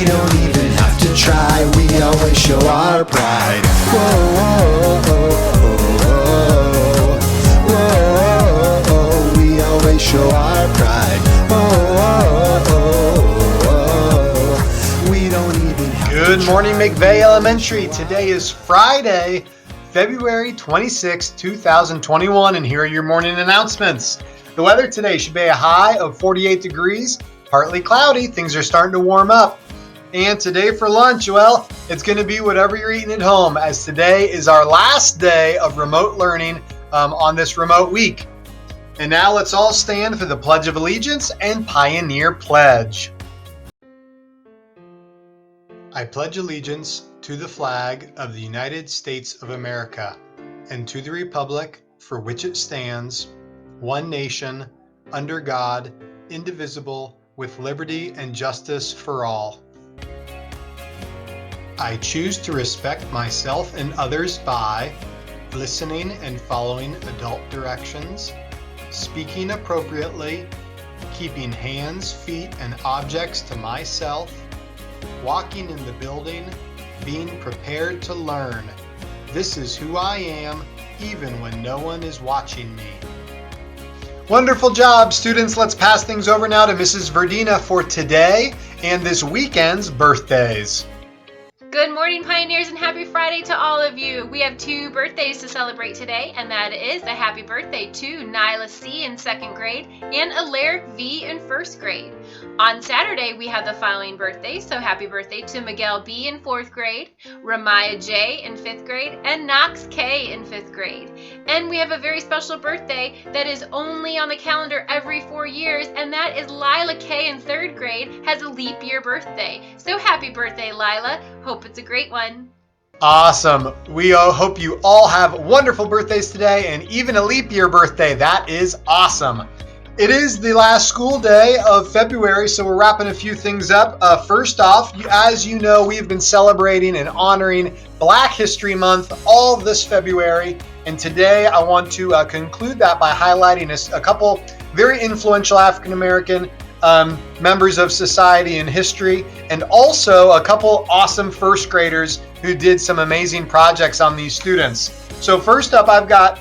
We don't even have to try, we always show our pride. Whoa, whoa, whoa, whoa, whoa, we always show our pride. We don't even have Good morning, McVay Elementary. Today is Friday, February 26, 2021, and here are your morning announcements. The weather today should be a high of 48 degrees, partly cloudy. Things are starting to warm up. And today for lunch, well, it's going to be whatever you're eating at home, as today is our last day of remote learning on this remote week. And now let's all stand for the Pledge of Allegiance and Pioneer Pledge. I pledge allegiance to the flag of the United States of America and to the republic for which it stands, one nation, under God, indivisible, with liberty and justice for all. I choose to respect myself and others by listening and following adult directions, speaking appropriately, keeping hands, feet, and objects to myself, walking in the building, being prepared to learn. This is who I am, even when no one is watching me. Wonderful job, students. Let's pass things over now to Mrs. Verdina for today and this weekend's birthdays. Good morning, Pioneers, and happy Friday to all of you. We have two birthdays to celebrate today, and that is a happy birthday to Nyla C. in 2nd grade and Alaric V. in 1st grade. On Saturday, we have the following birthdays, so happy birthday to Miguel B. in 4th grade, Ramaya J. in 5th grade, and Knox K. in 5th grade. And we have a very special birthday that is only on the calendar every 4 years, and that is Lila K. in 3rd grade has a leap year birthday. So happy birthday, Lila. Hope it's a great one. Awesome. We hope you all have wonderful birthdays today and even a leap year birthday. That is awesome. It is the last school day of February, so we're wrapping a few things up. First off, as you know, we've been celebrating and honoring Black History Month all this February, and today I want to conclude that by highlighting a couple very influential African American members of society and history, and also a couple awesome first graders who did some amazing projects on these students. So first up, I've got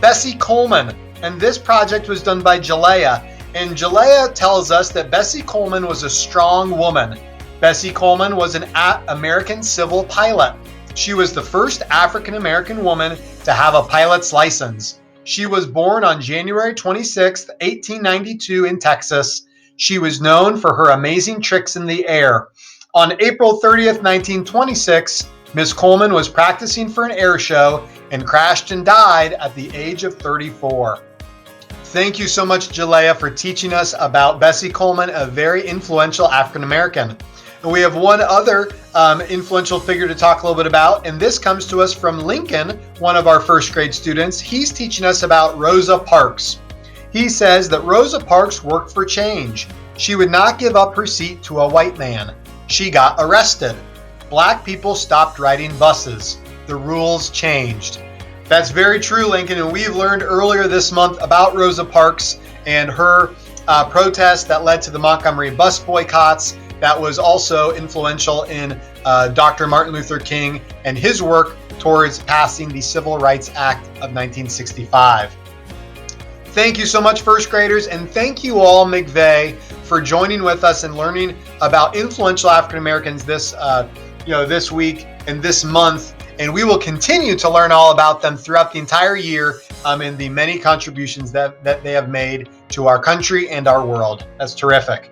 Bessie Coleman, and this project was done by Jalea. And Jalea tells us that Bessie Coleman was a strong woman. Bessie Coleman was an American civil pilot. She was the first African American woman to have a pilot's license. She was born on January 26, 1892 in Texas. She was known for her amazing tricks in the air. On April 30th, 1926, Miss Coleman was practicing for an air show and crashed and died at the age of 34. Thank you so much, Jalea, for teaching us about Bessie Coleman, a very influential African American. And we have one other influential figure to talk a little bit about, and this comes to us from Lincoln, one of our first grade students. He's teaching us about Rosa Parks. He says that Rosa Parks worked for change. She would not give up her seat to a white man. She got arrested. Black people stopped riding buses. The rules changed. That's very true, Lincoln, and we've learned earlier this month about Rosa Parks and her protest that led to the Montgomery bus boycotts. That was also influential in Dr. Martin Luther King and his work towards passing the Civil Rights Act of 1965. Thank you so much, first graders, and thank you all, McVay, for joining with us and learning about influential African Americans this week and this month. And we will continue to learn all about them throughout the entire year in the many contributions that they have made to our country and our world. That's terrific.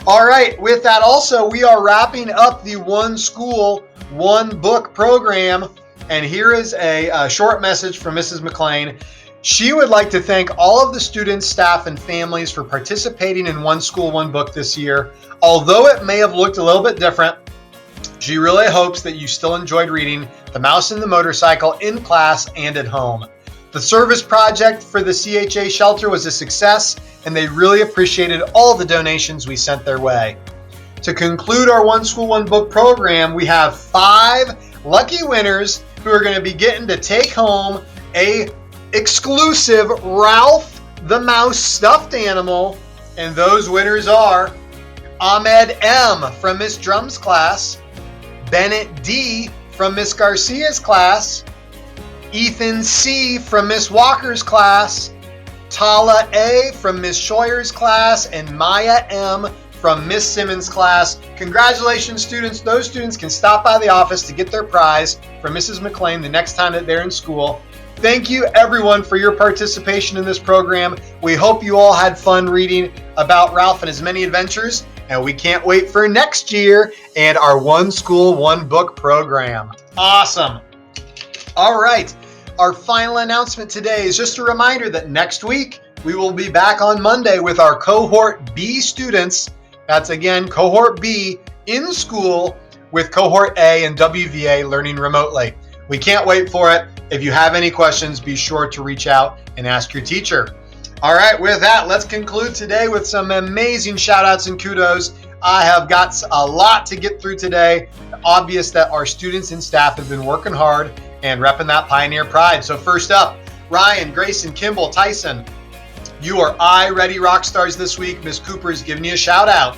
All right, with that also, we are wrapping up the One School, One Book program. And here is a short message from Mrs. McLean. She would like to thank all of the students, staff, and families for participating in One School, One Book this year. Although it may have looked a little bit different, she really hopes that you still enjoyed reading The Mouse and the Motorcycle in class and at home. The service project for the CHA shelter was a success, and they really appreciated all the donations we sent their way. To conclude our One School, One Book program, we have 5 lucky winners who are going to be getting to take home a exclusive Ralph the Mouse stuffed animal, and those winners are Ahmed M. from Miss Drum's class, Bennett D. from Miss Garcia's class, Ethan C. from Miss Walker's class, Tala A. from Miss Scheuer's class, and Maya M. from Miss Simmons' class. Congratulations, students. Those students can stop by the office to get their prize from Mrs. McLean the next time that they're in school. Thank you, everyone, for your participation in this program. We hope you all had fun reading about Ralph and his many adventures, and we can't wait for next year and our One School, One Book program. Awesome. All right. Our final announcement today is just a reminder that next week we will be back on Monday with our Cohort B students. That's again, Cohort B in school with Cohort A and WVA learning remotely. We can't wait for it. If you have any questions, be sure to reach out and ask your teacher. All right, with that, let's conclude today with some amazing shout outs and kudos. I have got a lot to get through today. Obvious that our students and staff have been working hard and repping that Pioneer pride. So first up, Ryan, Grayson, Kimball, Tyson, you are iReady rock stars this week. Miss Cooper is giving you a shout out.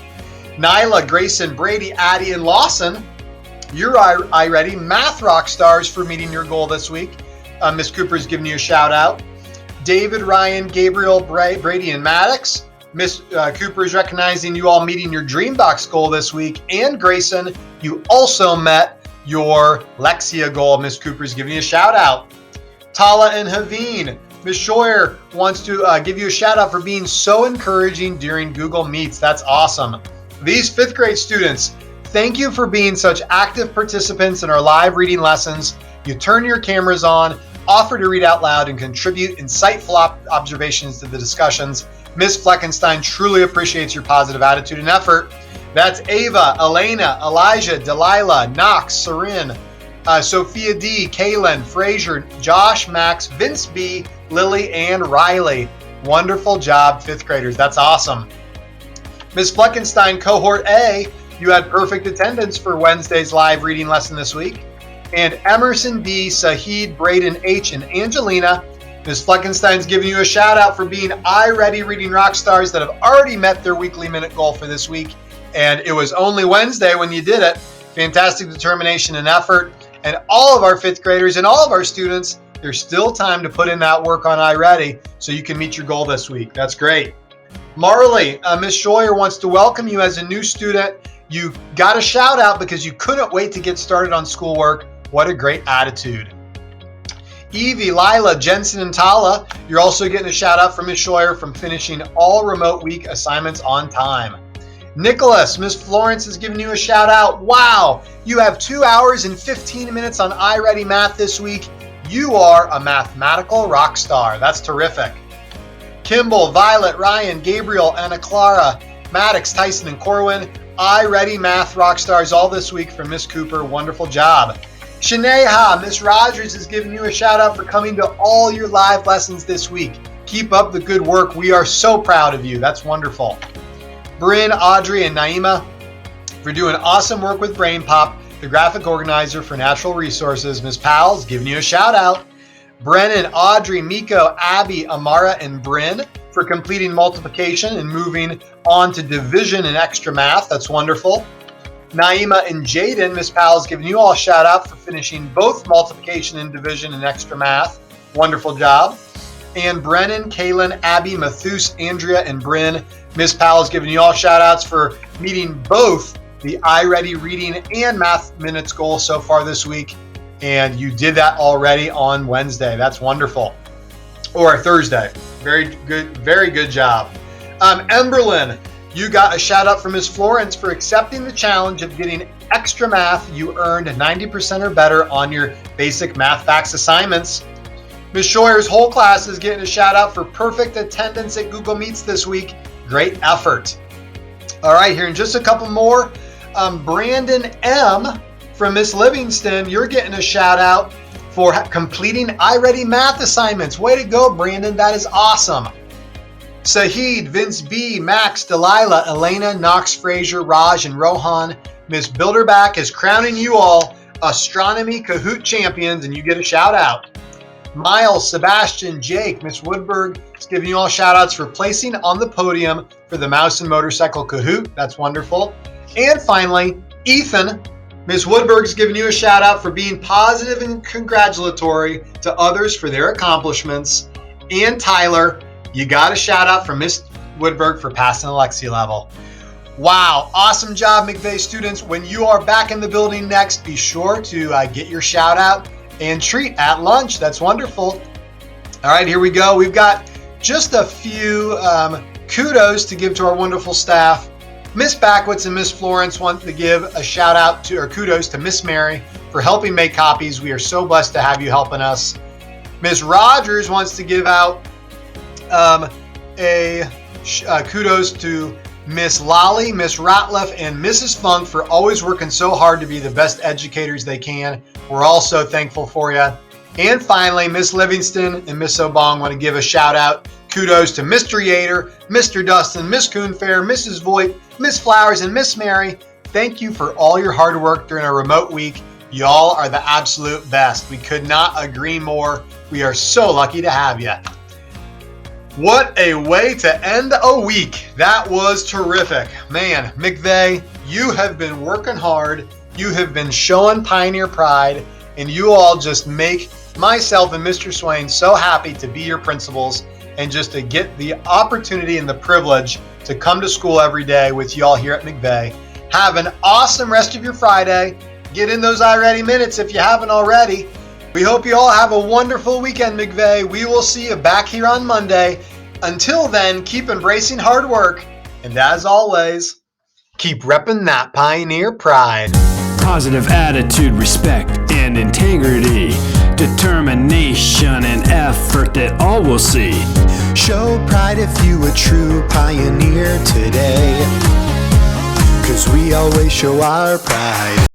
Nyla, Grayson, Brady, Addie, and Lawson, you're iReady math rock stars for meeting your goal this week. Miss Cooper is giving you a shout out. David, Ryan, Gabriel, Brady, and Maddox, Miss Cooper is recognizing you all meeting your Dreambox goal this week. And Grayson, you also met your Lexia goal. Miss Cooper is giving you a shout out. Tala and Haveen, Miss Scheuer wants to give you a shout out for being so encouraging during Google Meets. That's awesome. These 5th grade students, thank you for being such active participants in our live reading lessons. You turn your cameras on, offer to read out loud, and contribute insightful observations to the discussions. Ms. Fleckenstein truly appreciates your positive attitude and effort. That's Ava, Elena, Elijah, Delilah, Knox, Sarin, Sophia D, Kaylin, Frazier, Josh, Max, Vince B, Lily, and Riley. Wonderful job, 5th graders. That's awesome. Ms. Fleckenstein, Cohort A, you had perfect attendance for Wednesday's live reading lesson this week. And Emerson D, Sahid, Braden H, and Angelina, Ms. Fleckenstein's giving you a shout out for being iReady reading rock stars that have already met their weekly minute goal for this week. And it was only Wednesday when you did it. Fantastic determination and effort. And all of our 5th graders and all of our students, there's still time to put in that work on iReady so you can meet your goal this week. That's great. Marley, Ms. Scheuer wants to welcome you as a new student. You got a shout out because you couldn't wait to get started on schoolwork. What a great attitude. Evie, Lila, Jensen, and Tala, you're also getting a shout out from Ms. Scheuer from finishing all remote week assignments on time. Nicholas, Ms. Florence is giving you a shout out. Wow, you have 2 hours and 15 minutes on iReady Math this week. You are a mathematical rock star. That's terrific. Kimball, Violet, Ryan, Gabriel, Anna Clara, Maddox, Tyson, and Corwin, iReady Math rock stars all this week from Miss Cooper. Wonderful job. Shaneha, Miss Rogers is giving you a shout out for coming to all your live lessons this week. Keep up the good work. We are so proud of you. That's wonderful. Bryn, Audrey, and Naima for doing awesome work with Brain Pop, the graphic organizer for Natural Resources. Ms. Powell's giving you a shout out. Brennan, Audrey, Miko, Abby, Amara, and Bryn for completing multiplication and moving on to division and extra math. That's wonderful. Naima and Jaden, Ms. Powell's giving you all a shout out for finishing both multiplication and division and extra math. Wonderful job. And Brennan, Kaylin, Abby, Mathus, Andrea, and Bryn, Ms. Powell's giving you all shout outs for meeting both the iReady reading and math minutes goal so far this week. And you did that already on Wednesday. That's wonderful. Or Thursday. Very good job. Emberlyn, you got a shout out from Ms. Florence for accepting the challenge of getting extra math. You earned 90% or better on your basic math facts assignments. Ms. Scheuer's whole class is getting a shout out for perfect attendance at Google Meets this week. Great effort. All right, here in just a couple more. Brandon M. from Miss Livingston, you're getting a shout out for completing iReady math assignments. Way to go, Brandon. That is awesome. Sahid, Vince B, Max, Delilah, Elena, Knox, Frazier, Raj, and Rohan. Ms. Bilderback is crowning you all Astronomy Kahoot champions, and you get a shout out. Miles, Sebastian, Jake, Miss Woodberg is giving you all shout outs for placing on the podium for the Mouse and Motorcycle Kahoot. That's wonderful. And finally, Ethan, Miss Woodberg is giving you a shout out for being positive and congratulatory to others for their accomplishments. And Tyler, you got a shout out from Miss Woodberg for passing the Lexi level. Wow, awesome job, McVay students. When you are back in the building next, be sure to get your shout out and treat at lunch. That's wonderful. All right, here we go. We've got just a few kudos to give to our wonderful staff. Miss Backwitz and Miss Florence want to give a shout out to, or kudos to Miss Mary for helping make copies. We are so blessed to have you helping us. Miss Rogers wants to give out kudos to Miss Lolly, Miss Ratliff, and Mrs. Funk for always working so hard to be the best educators they can. We're all so thankful for you. And finally, Miss Livingston and Miss Obong want to give a shout out. Kudos to Mr. Yater, Mr. Dustin, Miss Coonfair, Mrs. Voigt, Miss Flowers, and Miss Mary. Thank you for all your hard work during a remote week. Y'all are the absolute best. We could not agree more. We are so lucky to have you. What a way to end a week. That was terrific. Man, McVay, you have been working hard. You have been showing Pioneer pride, and you all just make myself and Mr. Swain so happy to be your principals and just to get the opportunity and the privilege to come to school every day with you all here at McVay. Have an awesome rest of your Friday. Get in those iReady minutes if you haven't already. We hope you all have a wonderful weekend, McVay. We will see you back here on Monday. Until then, keep embracing hard work. And as always, keep repping that Pioneer pride. Positive attitude, respect, and integrity. Determination and effort that all will see. Show pride if you a true pioneer today, 'cause we always show our pride.